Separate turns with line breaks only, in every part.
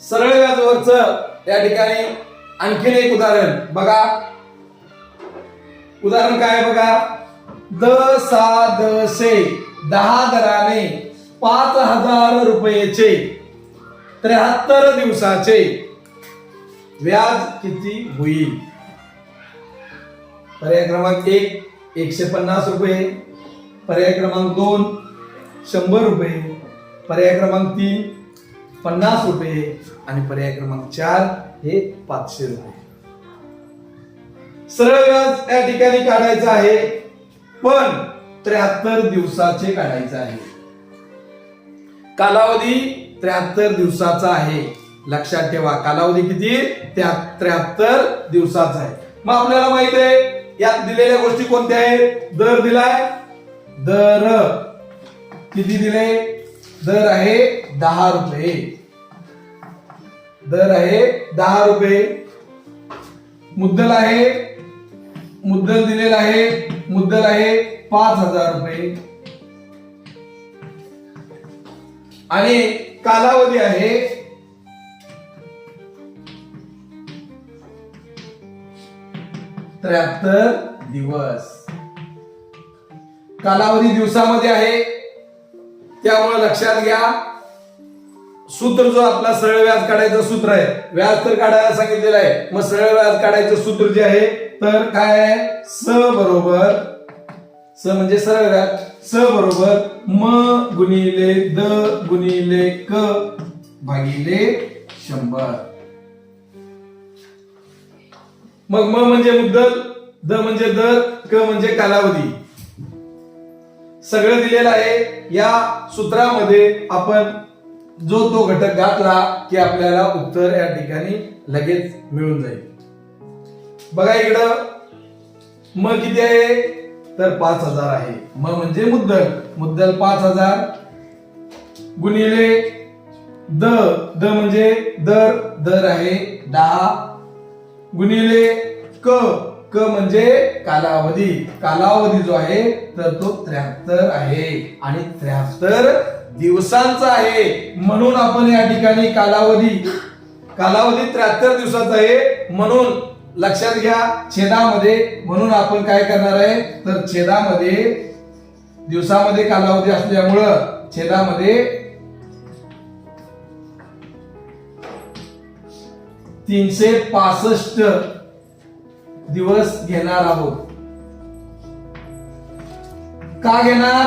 सरळ व्याजावरच या ठिकाणी आणखीन एक उदाहरण बघा. उदाहरण काय बघा. द सा द से 10 दराने 5,000 रुपयेचे 73 दिवसाचे व्याज किती होईल? पर्याय क्रमांक 1 150 रुपये, पर्याय क्रमांक 2 100 रुपये, पर्याय क्रमांक 3 50 रुपये आणि पर्याय क्रमांक 4 हे 500 रुपये. सरळ व्याज या ठिकाणी काढायचं आहे, पण 73 दिवसाचे काढायचं आहे. कालावधी 73 दिवसाचा आहे. लक्षात ठेवा, कालावधी किती? 73 दिवसाचा आहे. मग आपल्याला माहित आहे यात दिलेल्या गोष्टी कोणत्या आहेत? दर दिलाय, दर किती दिले? दर आहे 10 रुपये. दर आहे 10 रुपये. मुद्दल आहे, मुद्दल दिलेला आहे, मुद्दल आहे 5,000 रुपये आणि कालावधी आहे 73 दिवस. कालावधी दिवसामध्ये आहे, त्यामुळे लक्षात घ्या सूत्र जो आपला सरळ व्याज काढायचं सूत्र आहे. व्याज तर काढायला सांगितलेलं आहे, मग सरळ व्याज काढायचं सूत्र जे आहे तर काय आहे? स बरोबर, स म्हणजे सरळ व्याज, स बरोबर म गुणिले द गुणिले क भागिले 100. मग म म्हणजे मुद्दल, द म्हणजे दर, क म्हणजे कालावधी. सगळं दिलेलं आहे. या सूत्रामध्ये आपण जो तो घटक घातला की आपल्याला उत्तर या ठिकाणी लगेच मिळून जाईल. बघा इकडं म किती आहे तर 5,000 आहे. म म्हणजे मुद्दल, मुद्दल 5,000 गुणिले द, द म्हणजे दर, दर आहे 10 गुणिले क, क म्हणजे कालावधी, कालावधी जो आहे तर तो 73 आहे आणि 73 दिवसांचा आहे. म्हणून आपण या ठिकाणी कालावधी 73 दिवसाचा आहे. म्हणून लक्षात घ्या छेदामध्ये, म्हणून आपण काय करणार आहे तर छेदामध्ये दिवसामध्ये कालावधी असल्यामुळं छेदामध्ये 365 दिवस घेणार आहोत. का घेणार?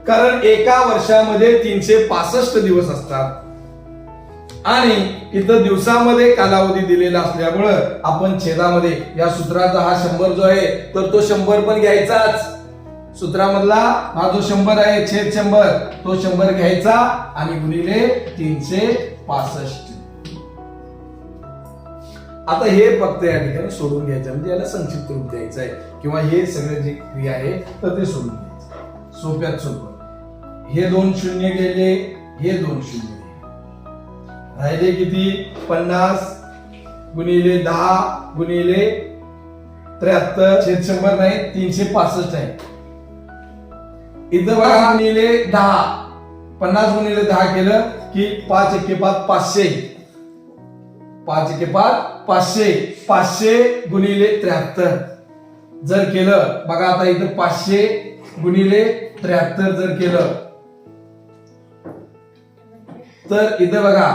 कारण एका वर्षामध्ये 365 दिवस असतात आणि इथं दिवसामध्ये कालावधी दिलेला असल्यामुळं आपण छेदामध्ये या सूत्राचा हा 100 जो आहे तर तो 100 पण घ्यायचाच. सूत्रामधला हा जो 100 आहे छेद 100 तो 100 घ्यायचा आणि गुणिले 365. आता हे फक्त या ठिकाणी सोडून घ्यायचं, म्हणजे याला संक्षिप्त रूप द्यायचं आहे किंवा हे सगळे जे क्रिया आहे तर ते सोडून घ्यायचं. सोप्यात सोपं. हे 2 शून्य गेले, हे 2 शून्य राहिले किती? 50 गुणिले 10 गुणिले 73 छेद 100 नाही 365 आहे. इथं बघा गुणिले 10, 50 गुणिले 10 केलं की 5 एके 5 500, 5 एके 5 500, 500 गुणिले 73 जर केलं बघा. आता इथं 500 गुणिले 73 जर केलं तर इथं बघा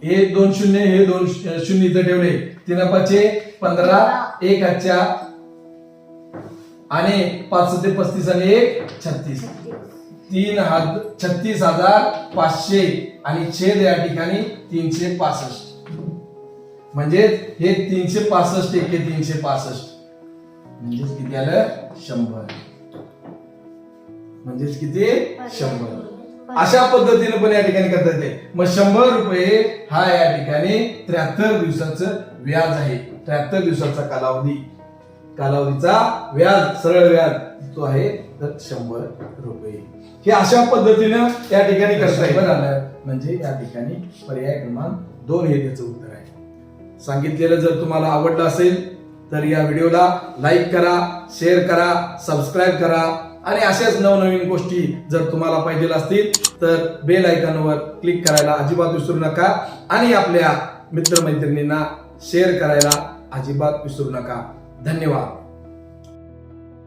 हे 2 शून्य, हे 2 शून्य इथं ठेवले. 3 5 15, 1 हातच्या आणि 5 ते 35 आणि 1 36, 3 हात 36,500 आणि छेद या ठिकाणी 365. म्हणजे हे 365 एके 365 म्हणजेच किती आलं? 100. म्हणजेच किती? 100. अशा पद्धतीने पण या ठिकाणी करता येते. मग 100 रुपये हा या ठिकाणी 73 दिवसाचं व्याज आहे. 73 दिवसाचा कालावधी, कालावधीचा व्याज सरळ व्याज तो आहे तर 100 रुपये. हे अशा पद्धतीनं या ठिकाणी करता येईल. म्हणजे या ठिकाणी पर्याय क्रमांक 2 हे त्याचं उत्तर आहे. सांगितलेलं जर तुम्हाला आवडलं असेल तर या व्हिडिओला लाईक करा, शेअर करा, सबस्क्राईब करा आणि अशाच नवनवीन गोष्टी जर तुम्हाला पाहिजे असतील तर बेल आयकॉनवर क्लिक करायला अजिबात विसरू नका आणि आपल्या मित्रमैत्रिणींना शेअर करायला अजिबात विसरू नका. धन्यवाद.